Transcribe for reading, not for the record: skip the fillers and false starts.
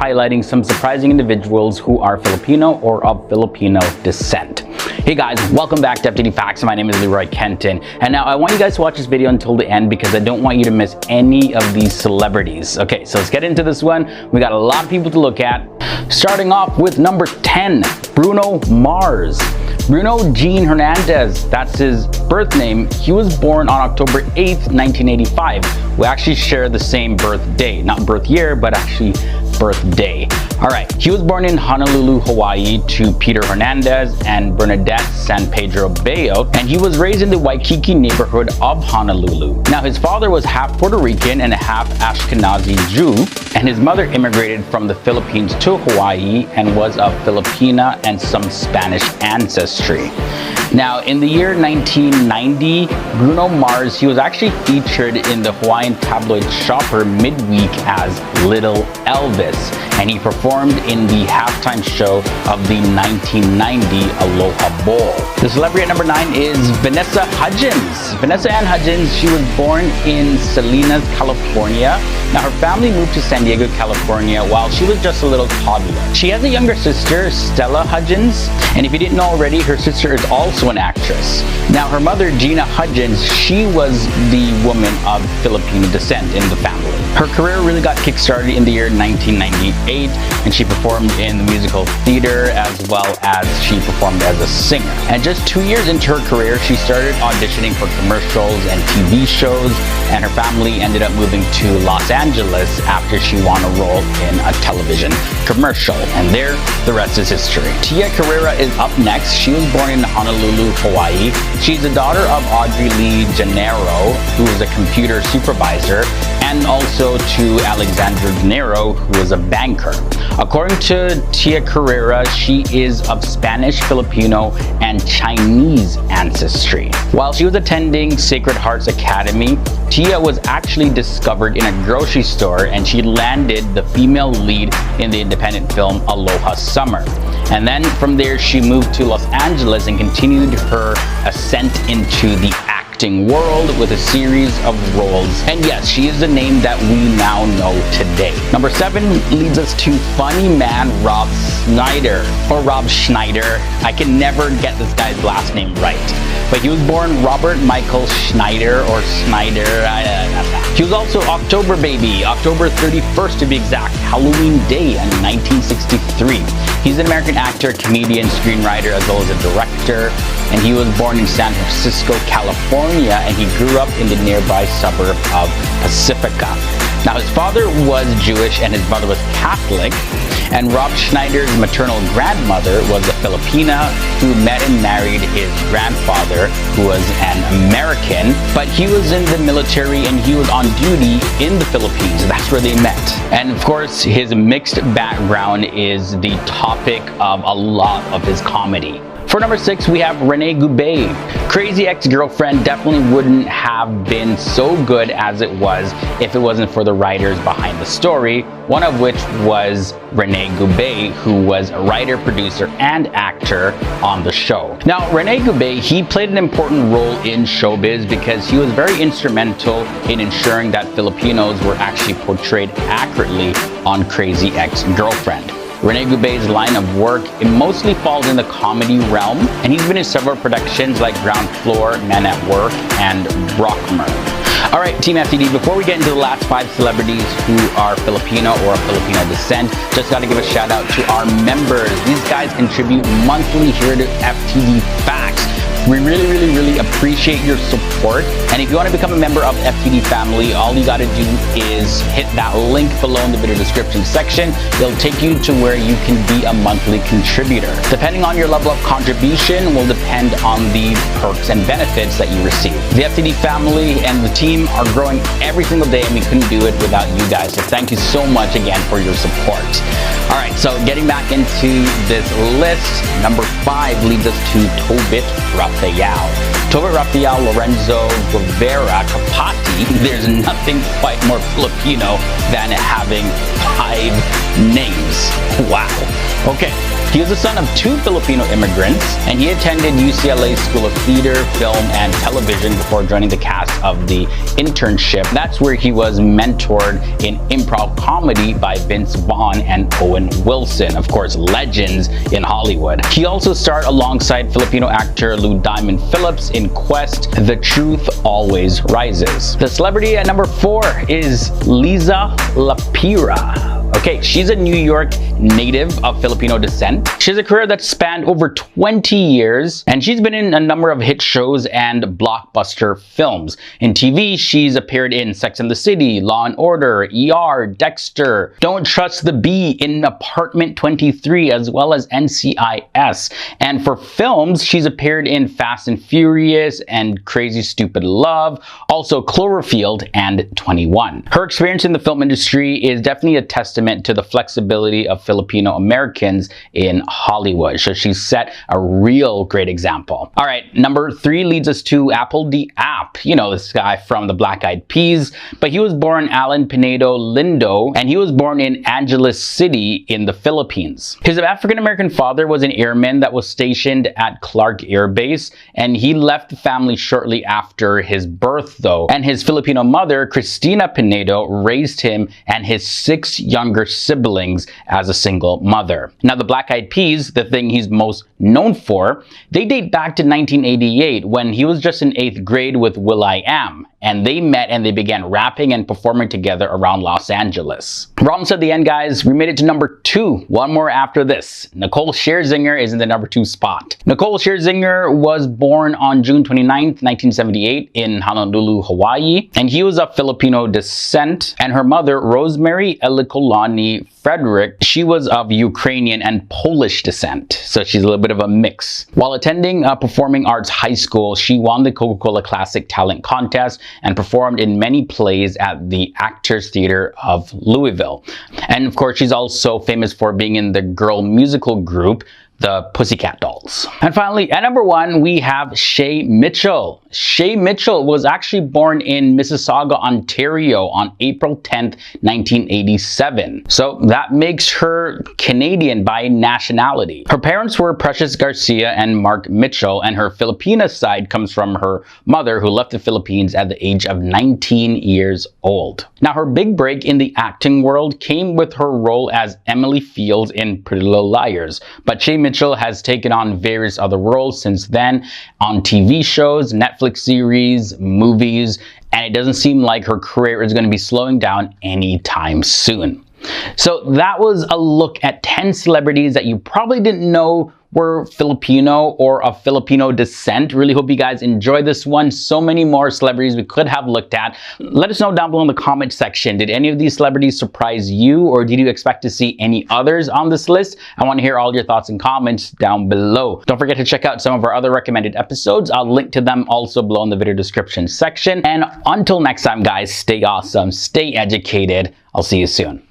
highlighting some surprising individuals who are Filipino or of Filipino descent. Hey guys, welcome back to FTD Facts. My name is Leroy Kenton, and now I want you guys to watch this video until the end because I don't want you to miss any of these celebrities. Okay, so let's get into this one. We got a lot of people to look at. Starting off with number 10, Bruno Mars. Bruno Jean Hernandez, that's his birth name. He was born on October 8th, 1985. We actually share the same birthday, not birth year, but actually birthday. All right, he was born in Honolulu, Hawaii to Peter Hernandez and Bernadette San Pedro Bayo, and he was raised in the Waikiki neighborhood of Honolulu. Now, his father was half Puerto Rican and half Ashkenazi Jew, and his mother immigrated from the Philippines to Hawaii and was of Filipina and some Spanish ancestry. Now, in the year 1990, Bruno Mars, he was actually featured in the Hawaiian tabloid Shopper midweek as Little Elvis, and he performed in the halftime show of the 1990 Aloha Bowl. The celebrity at number 9 is Vanessa Hudgens. Vanessa Ann Hudgens, she was born in Salinas, California. Now, her family moved to San Diego, California while she was just a little toddler. She has a younger sister, Stella Hudgens, and if you didn't know already, her sister is also an actress. Now, her mother, Gina Hudgens, she was the woman of Filipino descent in the family. Her career really got kickstarted in the year 1998, and she performed in the musical theater as well as she performed as a singer. And just 2 years into her career, she started auditioning for commercials and TV shows, and her family ended up moving to Los Angeles after she won a role in a television commercial. And there, the rest is history. Tia Carrera is up next. She was born in Honolulu, Hawaii. She's the daughter of Audrey Lee Gennaro, who is a computer supervisor, and also to Alexandra Gennaro, who is a banker. According to Tia Carrera, she is of Spanish, Filipino, and Chinese ancestry. While she was attending Sacred Hearts Academy, Tia was actually discovered in a grocery store, and she landed the female lead in the independent film Aloha Summer. And then from there, she moved to Los Angeles and continued her ascent into the acting world with a series of roles. And yes, she is the name that we now know today. Number 7 leads us to funny man Rob Schneider, or Rob Schneider. I can never get this guy's last name right. But he was born Robert Michael Schneider, or Schneider. He was also October baby, October 31st to be exact, Halloween Day in 1963. He's an American actor, comedian, screenwriter, as well as a director. And he was born in San Francisco, California, and he grew up in the nearby suburb of Pacifica. Now, his father was Jewish and his mother was Catholic, and Rob Schneider's maternal grandmother was a Filipina who met and married his grandfather, who was an American, but he was in the military and he was on duty in the Philippines. That's where they met. And of course, his mixed background is the topic of a lot of his comedy. For number 6, we have Rene Gubay. Crazy Ex-Girlfriend definitely wouldn't have been so good as it was if it wasn't for the writers behind the story, one of which was Rene Gubay, who was a writer, producer, and actor on the show. Now, Rene Gubay, he played an important role in showbiz because he was very instrumental in ensuring that Filipinos were actually portrayed accurately on Crazy Ex-Girlfriend. Rene Gubay's line of work, it mostly falls in the comedy realm, and he's been in several productions like Ground Floor, Men at Work, and Brockmer. All right, Team FTD, before we get into the last 5 celebrities who are Filipino or of Filipino descent, just got to give a shout out to our members. These guys contribute monthly here to FTD Facts. We really appreciate your support. And if you want to become a member of FTD family, all you got to do is hit that link below in the video description section. It'll take you to where you can be a monthly contributor. Depending on your level of contribution will depend on the perks and benefits that you receive. The FTD family and the team are growing every single day, and we couldn't do it without you guys. So thank you so much again for your support. All right, so getting back into this list, number 5 leads us to Tobit Rafael. Tobit Rafael Lorenzo Rivera Capati. There's nothing quite more Filipino than having 5 names. Wow. Okay, He was the son of 2 Filipino immigrants, and he attended UCLA School of Theater, Film, and Television before joining the cast of The Internship. That's where he was mentored in improv comedy by Vince Vaughn and Owen Wilson, of course, legends in Hollywood. He also starred alongside Filipino actor Lou Diamond Phillips in Quest: The Truth Always Rises. The celebrity at number 4 is Liza Lapira. Okay, she's a New York native of Filipino descent. She has a career that spanned over 20 years, and she's been in a number of hit shows and blockbuster films. In TV, she's appeared in Sex and the City, Law and Order, ER, Dexter, Don't Trust the Bee, in Apartment 23, as well as NCIS. And for films, she's appeared in Fast and Furious and Crazy Stupid Love, also Cloverfield and 21. Her experience in the film industry is definitely a testament to the flexibility of Filipino Americans in Hollywood. So she's set a real great example. All right, number 3 leads us to Apple the App. You know, this guy from the Black Eyed Peas, but he was born Alan Pinedo Lindo, and he was born in Angeles City in the Philippines. His African-American father was an airman that was stationed at Clark Air Base, and he left the family shortly after his birth though. And his Filipino mother, Cristina Pinedo, raised him and his 6 younger siblings as a single mother. Now, the Black Eyed Peas, the thing he's most known for, they date back to 1988 when he was just in 8th grade with will.i.am. And they met and they began rapping and performing together around Los Angeles. We're almost at the end, guys. We made it to number 2. One more after this. Nicole Scherzinger is in the number 2 spot. Nicole Scherzinger was born on June 29th, 1978 in Honolulu, Hawaii. And he was of Filipino descent. And her mother, Rosemary Elikolani Frederick, she was of Ukrainian and Polish descent. So she's a little bit of a mix. While attending Performing Arts High School, she won the Coca-Cola Classic Talent Contest and performed in many plays at the Actors Theater of Louisville. And of course, she's also famous for being in the girl musical group, the Pussycat Dolls. And finally, at number 1, we have Shay Mitchell. Shay Mitchell was actually born in Mississauga, Ontario on April 10th, 1987. So that makes her Canadian by nationality. Her parents were Precious Garcia and Mark Mitchell, and her Filipina side comes from her mother, who left the Philippines at the age of 19 years old. Now, her big break in the acting world came with her role as Emily Fields in Pretty Little Liars, but Shay Mitchell has taken on various other roles since then on TV shows, Netflix series, movies, and it doesn't seem like her career is going to be slowing down anytime soon. So that was a look at 10 celebrities that you probably didn't know were Filipino or of Filipino descent. Really hope you guys enjoyed this one. So many more celebrities we could have looked at. Let us know down below in the comment section. Did any of these celebrities surprise you, or did you expect to see any others on this list? I want to hear all your thoughts and comments down below. Don't forget to check out some of our other recommended episodes. I'll link to them also below in the video description section. And until next time, guys, stay awesome, stay educated. I'll see you soon.